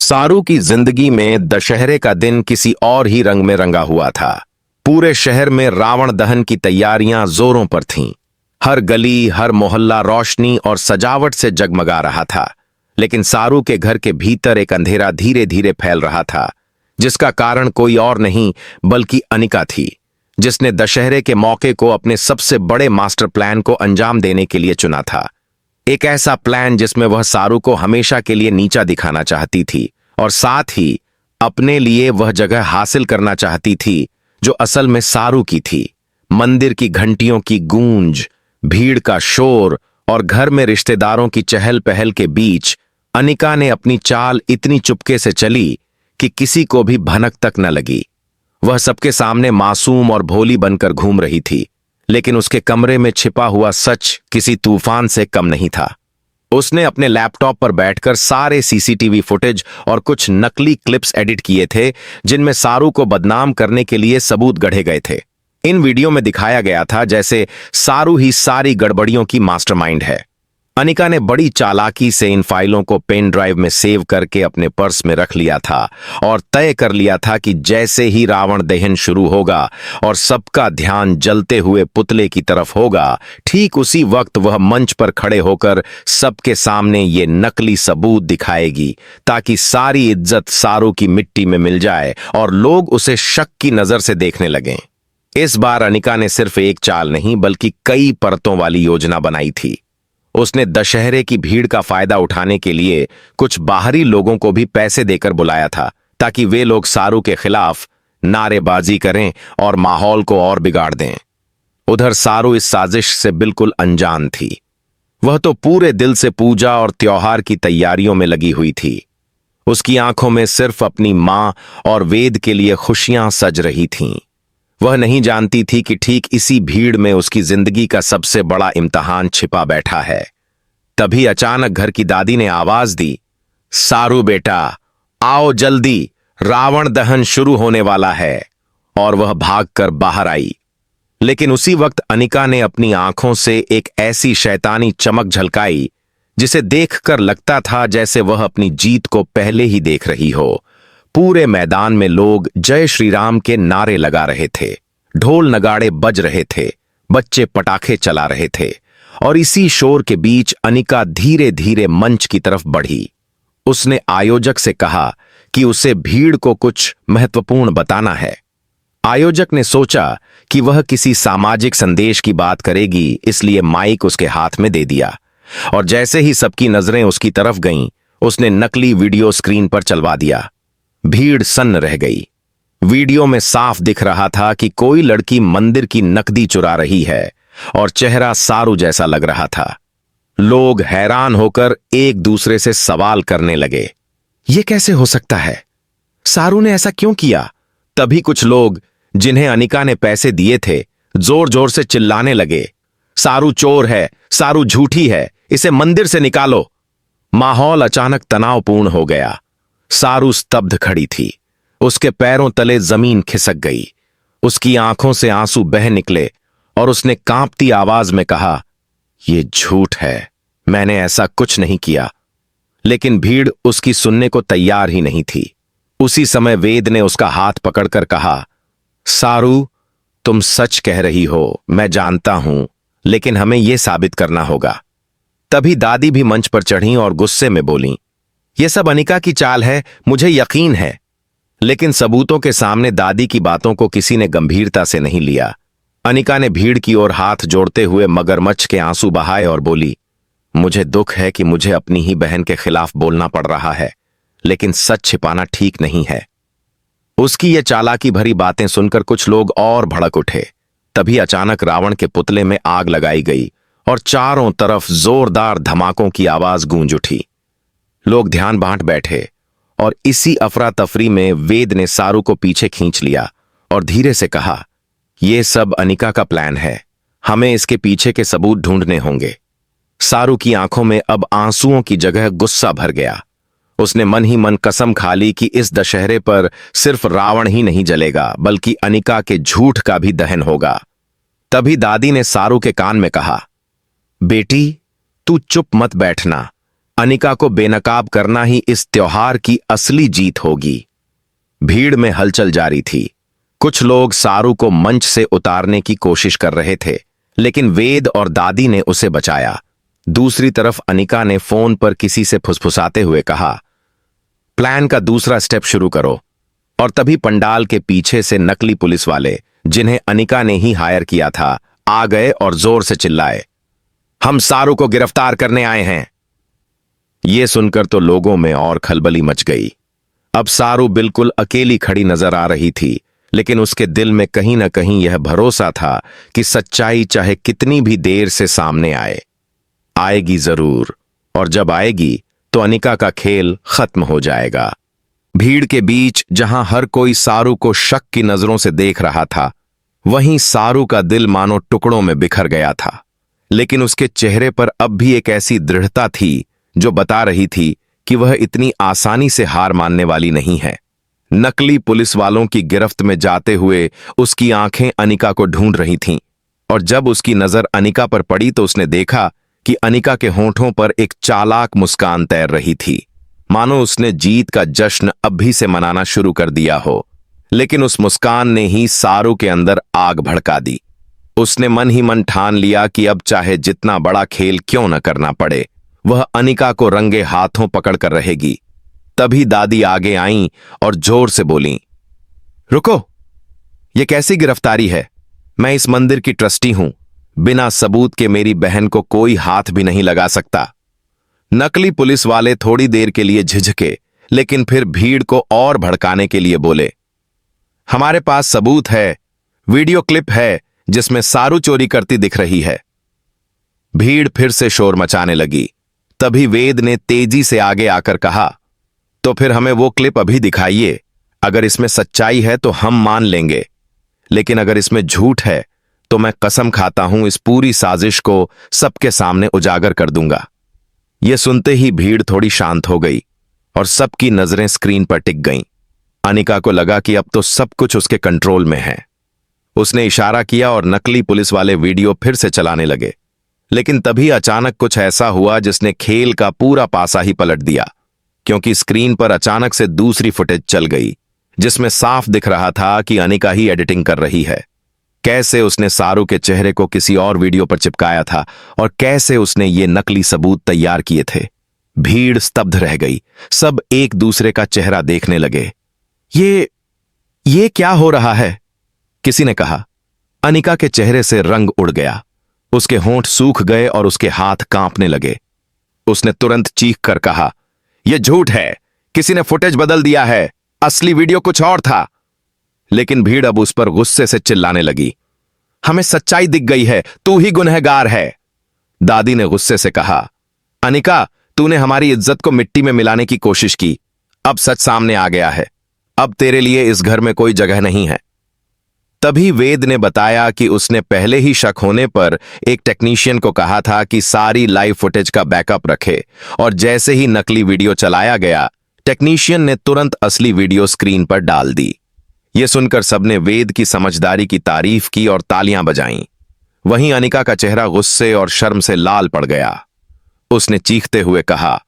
सारू की जिंदगी में दशहरे का दिन किसी और ही रंग में रंगा हुआ था। पूरे शहर में रावण दहन की तैयारियां जोरों पर थीं। हर गली, हर मोहल्ला रोशनी और सजावट से जगमगा रहा था। लेकिन सारू के घर के भीतर एक अंधेरा धीरे धीरे फैल रहा था, जिसका कारण कोई और नहीं बल्कि अनिका थी, जिसने दशहरे के मौके को अपने सबसे बड़े मास्टर प्लान को अंजाम देने के लिए चुना था। एक ऐसा प्लान जिसमें वह सारू को हमेशा के लिए नीचा दिखाना चाहती थी और साथ ही अपने लिए वह जगह हासिल करना चाहती थी जो असल में सारू की थी। मंदिर की घंटियों की गूंज, भीड़ का शोर और घर में रिश्तेदारों की चहल पहल के बीच अनिका ने अपनी चाल इतनी चुपके से चली कि किसी को भी भनक तक न लगी। वह सबके सामने मासूम और भोली बनकर घूम रही थी, लेकिन उसके कमरे में छिपा हुआ सच किसी तूफान से कम नहीं था। उसने अपने लैपटॉप पर बैठकर सारे सीसीटीवी फुटेज और कुछ नकली क्लिप्स एडिट किए थे, जिनमें सारू को बदनाम करने के लिए सबूत गढ़े गए थे। इन वीडियो में दिखाया गया था जैसे सारू ही सारी गड़बड़ियों की मास्टरमाइंड है। अनिका ने बड़ी चालाकी से इन फाइलों को पेन ड्राइव में सेव करके अपने पर्स में रख लिया था और तय कर लिया था कि जैसे ही रावण दहन शुरू होगा और सबका ध्यान जलते हुए पुतले की तरफ होगा, ठीक उसी वक्त वह मंच पर खड़े होकर सबके सामने ये नकली सबूत दिखाएगी, ताकि सारी इज्जत सारू की मिट्टी में मिल जाए और लोग उसे शक की नजर से देखने लगें। इस बार अनिका ने सिर्फ एक चाल नहीं बल्कि कई परतों वाली योजना बनाई थी। उसने दशहरे की भीड़ का फायदा उठाने के लिए कुछ बाहरी लोगों को भी पैसे देकर बुलाया था, ताकि वे लोग सारू के खिलाफ नारेबाजी करें और माहौल को और बिगाड़ दें। उधर सारू इस साजिश से बिल्कुल अनजान थी। वह तो पूरे दिल से पूजा और त्योहार की तैयारियों में लगी हुई थी। उसकी आंखों में सिर्फ अपनी मां और वेद के लिए खुशियां सज रही थीं। वह नहीं जानती थी कि ठीक इसी भीड़ में उसकी जिंदगी का सबसे बड़ा इम्तिहान छिपा बैठा है। तभी अचानक घर की दादी ने आवाज दी, सारू बेटा, आओ जल्दी, रावण दहन शुरू होने वाला है। और वह भागकर बाहर आई। लेकिन उसी वक्त अनिका ने अपनी आंखों से एक ऐसी शैतानी चमक झलकाई जिसे देखकर लगता था जैसे वह अपनी जीत को पहले ही देख रही हो। पूरे मैदान में लोग जय श्री राम के नारे लगा रहे थे, ढोल नगाड़े बज रहे थे, बच्चे पटाखे चला रहे थे और इसी शोर के बीच अनिका धीरे धीरे मंच की तरफ बढ़ी। उसने आयोजक से कहा कि उसे भीड़ को कुछ महत्वपूर्ण बताना है। आयोजक ने सोचा कि वह किसी सामाजिक संदेश की बात करेगी, इसलिए माइक उसके हाथ में दे दिया और जैसे ही सबकी नजरें उसकी तरफ गईं, उसने नकली वीडियो स्क्रीन पर चलवा दिया। भीड़ सन्न रह गई। वीडियो में साफ दिख रहा था कि कोई लड़की मंदिर की नकदी चुरा रही है और चेहरा सारू जैसा लग रहा था। लोग हैरान होकर एक दूसरे से सवाल करने लगे, यह कैसे हो सकता है? सारू ने ऐसा क्यों किया? तभी कुछ लोग, जिन्हें अनिका ने पैसे दिए थे, जोर जोर से चिल्लाने लगे, सारू चोर है, सारू झूठी है, इसे मंदिर से निकालो। माहौल अचानक तनावपूर्ण हो गया। सारू स्तब्ध खड़ी थी। उसके पैरों तले जमीन खिसक गई। उसकी आंखों से आंसू बह निकले और उसने कांपती आवाज में कहा, यह झूठ है, मैंने ऐसा कुछ नहीं किया। लेकिन भीड़ उसकी सुनने को तैयार ही नहीं थी। उसी समय वेद ने उसका हाथ पकड़कर कहा, सारू, तुम सच कह रही हो, मैं जानता हूं, लेकिन हमें यह साबित करना होगा। तभी दादी भी मंच पर चढ़ी और गुस्से में बोली, यह सब अनिका की चाल है, मुझे यकीन है। लेकिन सबूतों के सामने दादी की बातों को किसी ने गंभीरता से नहीं लिया। अनिका ने भीड़ की ओर हाथ जोड़ते हुए मगरमच्छ के आंसू बहाए और बोली, मुझे दुख है कि मुझे अपनी ही बहन के खिलाफ बोलना पड़ रहा है, लेकिन सच छिपाना ठीक नहीं है। उसकी ये चालाकी भरी बातें सुनकर कुछ लोग और भड़क उठे। तभी अचानक रावण के पुतले में आग लगाई गई और चारों तरफ जोरदार धमाकों की आवाज गूंज उठी। लोग ध्यान बांट बैठे और इसी अफरा तफरी में वेद ने सारू को पीछे खींच लिया और धीरे से कहा, यह सब अनिका का प्लान है, हमें इसके पीछे के सबूत ढूंढने होंगे। सारू की आंखों में अब आंसुओं की जगह गुस्सा भर गया। उसने मन ही मन कसम खा ली कि इस दशहरे पर सिर्फ रावण ही नहीं जलेगा, बल्कि अनिका के झूठ का भी दहन होगा। तभी दादी ने सारू के कान में कहा, बेटी, तू चुप मत बैठना, अनिका को बेनकाब करना ही इस त्योहार की असली जीत होगी। भीड़ में हलचल जारी थी। कुछ लोग सारू को मंच से उतारने की कोशिश कर रहे थे, लेकिन वेद और दादी ने उसे बचाया। दूसरी तरफ अनिका ने फोन पर किसी से फुसफुसाते हुए कहा, प्लान का दूसरा स्टेप शुरू करो। और तभी पंडाल के पीछे से नकली पुलिस वाले, जिन्हें अनिका ने ही हायर किया था, आ गए और जोर से चिल्लाए, हम सारू को गिरफ्तार करने आए हैं। यह सुनकर तो लोगों में और खलबली मच गई। अब सारू बिल्कुल अकेली खड़ी नजर आ रही थी, लेकिन उसके दिल में कहीं ना कहीं यह भरोसा था कि सच्चाई चाहे कितनी भी देर से सामने आएगी जरूर, और जब आएगी तो अनिका का खेल खत्म हो जाएगा। भीड़ के बीच जहां हर कोई सारू को शक की नजरों से देख रहा था, वहीं सारू का दिल मानो टुकड़ों में बिखर गया था। लेकिन उसके चेहरे पर अब भी एक ऐसी दृढ़ता थी जो बता रही थी कि वह इतनी आसानी से हार मानने वाली नहीं है। नकली पुलिस वालों की गिरफ्त में जाते हुए उसकी आंखें अनिका को ढूंढ रही थीं, और जब उसकी नजर अनिका पर पड़ी तो उसने देखा कि अनिका के होंठों पर एक चालाक मुस्कान तैर रही थी, मानो उसने जीत का जश्न अभी से मनाना शुरू कर दिया हो। लेकिन उस मुस्कान ने ही सारू के अंदर आग भड़का दी। उसने मन ही मन ठान लिया कि अब चाहे जितना बड़ा खेल क्यों न करना पड़े, वह अनिका को रंगे हाथों पकड़कर रहेगी। तभी दादी आगे आईं और जोर से बोलीं, रुको, यह कैसी गिरफ्तारी है? मैं इस मंदिर की ट्रस्टी हूं। बिना सबूत के मेरी बहन को कोई हाथ भी नहीं लगा सकता। नकली पुलिस वाले थोड़ी देर के लिए झिझके, लेकिन फिर भीड़ को और भड़काने के लिए बोले, हमारे पास सबूत है, वीडियो क्लिप है जिसमें सारू चोरी करती दिख रही है। भीड़ फिर से शोर मचाने लगी। तभी वेद ने तेजी से आगे आकर कहा, तो फिर हमें वो क्लिप अभी दिखाइए। अगर इसमें सच्चाई है तो हम मान लेंगे, लेकिन अगर इसमें झूठ है तो मैं कसम खाता हूं इस पूरी साजिश को सबके सामने उजागर कर दूंगा। यह सुनते ही भीड़ थोड़ी शांत हो गई और सबकी नजरें स्क्रीन पर टिक गईं। अनिका को लगा कि अब तो सब कुछ उसके कंट्रोल में है। उसने इशारा किया और नकली पुलिस वाले वीडियो फिर से चलाने लगे। लेकिन तभी अचानक कुछ ऐसा हुआ जिसने खेल का पूरा पासा ही पलट दिया, क्योंकि स्क्रीन पर अचानक से दूसरी फुटेज चल गई, जिसमें साफ दिख रहा था कि अनिका ही एडिटिंग कर रही है। कैसे उसने सारू के चेहरे को किसी और वीडियो पर चिपकाया था और कैसे उसने ये नकली सबूत तैयार किए थे। भीड़ स्तब्ध रह गई। सब एक दूसरे का चेहरा देखने लगे। ये क्या हो रहा है? किसी ने कहा। अनिका के चेहरे से रंग उड़ गया, उसके होंठ सूख गए और उसके हाथ कांपने लगे। उसने तुरंत चीख कर कहा, यह झूठ है, किसी ने फुटेज बदल दिया है, असली वीडियो कुछ और था। लेकिन भीड़ अब उस पर गुस्से से चिल्लाने लगी, हमें सच्चाई दिख गई है, तू ही गुनहगार है। दादी ने गुस्से से कहा, अनिका, तूने हमारी इज्जत को मिट्टी में मिलाने की कोशिश की। अब सच सामने आ गया है, अब तेरे लिए इस घर में कोई जगह नहीं है। तभी वेद ने बताया कि उसने पहले ही शक होने पर एक टेक्नीशियन को कहा था कि सारी लाइव फुटेज का बैकअप रखे, और जैसे ही नकली वीडियो चलाया गया, टेक्नीशियन ने तुरंत असली वीडियो स्क्रीन पर डाल दी। यह सुनकर सबने वेद की समझदारी की तारीफ की और तालियां बजाईं। वहीं अनिका का चेहरा गुस्से और शर्म से लाल पड़ गया। उसने चीखते हुए कहा,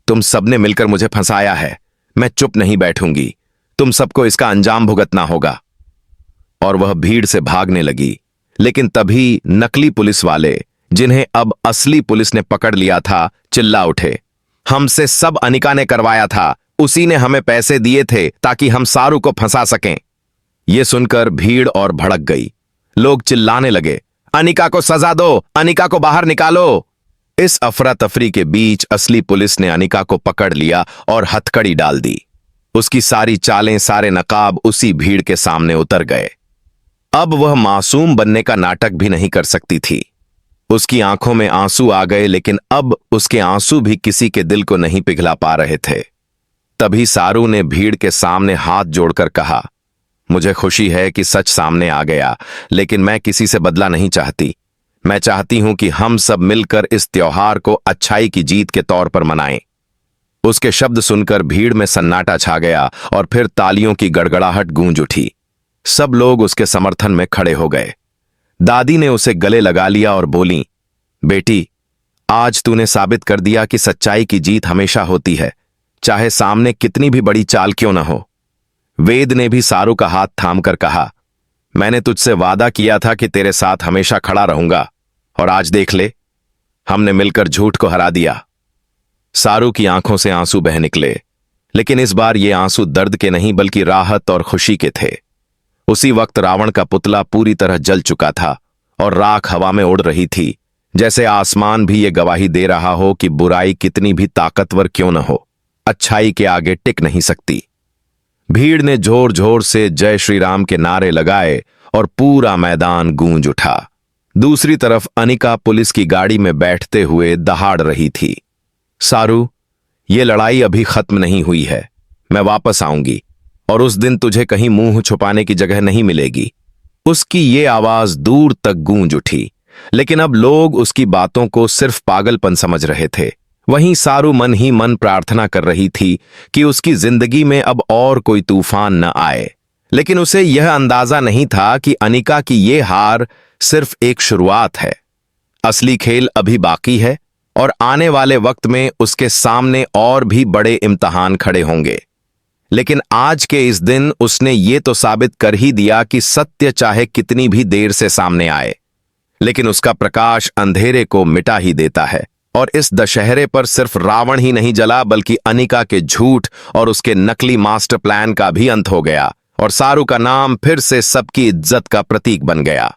तुम सबने मिलकर मुझे फंसाया है, मैं चुप नहीं बैठूंगी, तुम सबको इसका अंजाम भुगतना होगा। और वह भीड़ से भागने लगी। लेकिन तभी नकली पुलिस वाले, जिन्हें अब असली पुलिस ने पकड़ लिया था, चिल्ला उठे, हमसे सब अनिका ने करवाया था, उसी ने हमें पैसे दिए थे ताकि हम सारू को फंसा सकें। यह सुनकर भीड़ और भड़क गई। लोग चिल्लाने लगे, अनिका को सजा दो, अनिका को बाहर निकालो। इस अफरा तफरी के बीच असली पुलिस ने अनिका को पकड़ लिया और हथकड़ी डाल दी। उसकी सारी चालें, सारे नकाब उसी भीड़ के सामने उतर गए। अब वह मासूम बनने का नाटक भी नहीं कर सकती थी। उसकी आंखों में आंसू आ गए, लेकिन अब उसके आंसू भी किसी के दिल को नहीं पिघला पा रहे थे। तभी सारू ने भीड़ के सामने हाथ जोड़कर कहा, मुझे खुशी है कि सच सामने आ गया, लेकिन मैं किसी से बदला नहीं चाहती। मैं चाहती हूं कि हम सब मिलकर इस त्योहार को अच्छाई की जीत के तौर पर मनाएं। उसके शब्द सुनकर भीड़ में सन्नाटा छा गया और फिर तालियों की गड़गड़ाहट गूंज उठी। सब लोग उसके समर्थन में खड़े हो गए। दादी ने उसे गले लगा लिया और बोली, बेटी, आज तूने साबित कर दिया कि सच्चाई की जीत हमेशा होती है, चाहे सामने कितनी भी बड़ी चाल क्यों न हो। वेद ने भी सारू का हाथ थामकर कहा, मैंने तुझसे वादा किया था कि तेरे साथ हमेशा खड़ा रहूंगा, और आज देख ले, हमने मिलकर झूठ को हरा दिया। सारू की आंखों से आंसू बह निकले, लेकिन इस बार ये आंसू दर्द के नहीं बल्कि राहत और खुशी के थे। उसी वक्त रावण का पुतला पूरी तरह जल चुका था और राख हवा में उड़ रही थी, जैसे आसमान भी ये गवाही दे रहा हो कि बुराई कितनी भी ताकतवर क्यों न हो, अच्छाई के आगे टिक नहीं सकती। भीड़ ने जोर जोर से जय श्री राम के नारे लगाए और पूरा मैदान गूंज उठा। दूसरी तरफ अनिका पुलिस की गाड़ी में बैठते हुए दहाड़ रही थी। सारू, ये लड़ाई अभी खत्म नहीं हुई है, मैं वापस आऊंगी और उस दिन तुझे कहीं मुंह छुपाने की जगह नहीं मिलेगी। उसकी ये आवाज दूर तक गूंज उठी, लेकिन अब लोग उसकी बातों को सिर्फ पागलपन समझ रहे थे। वहीं सारू मन ही मन प्रार्थना कर रही थी कि उसकी जिंदगी में अब और कोई तूफान न आए। लेकिन उसे यह अंदाजा नहीं था कि अनिका की ये हार सिर्फ एक शुरुआत है। असली खेल अभी बाकी है और आने वाले वक्त में उसके सामने और भी बड़े इम्तिहान खड़े होंगे। लेकिन आज के इस दिन उसने ये तो साबित कर ही दिया कि सत्य चाहे कितनी भी देर से सामने आए, लेकिन उसका प्रकाश अंधेरे को मिटा ही देता है। और इस दशहरे पर सिर्फ रावण ही नहीं जला, बल्कि अनिका के झूठ और उसके नकली मास्टर प्लान का भी अंत हो गया और सारू का नाम फिर से सबकी इज्जत का प्रतीक बन गया।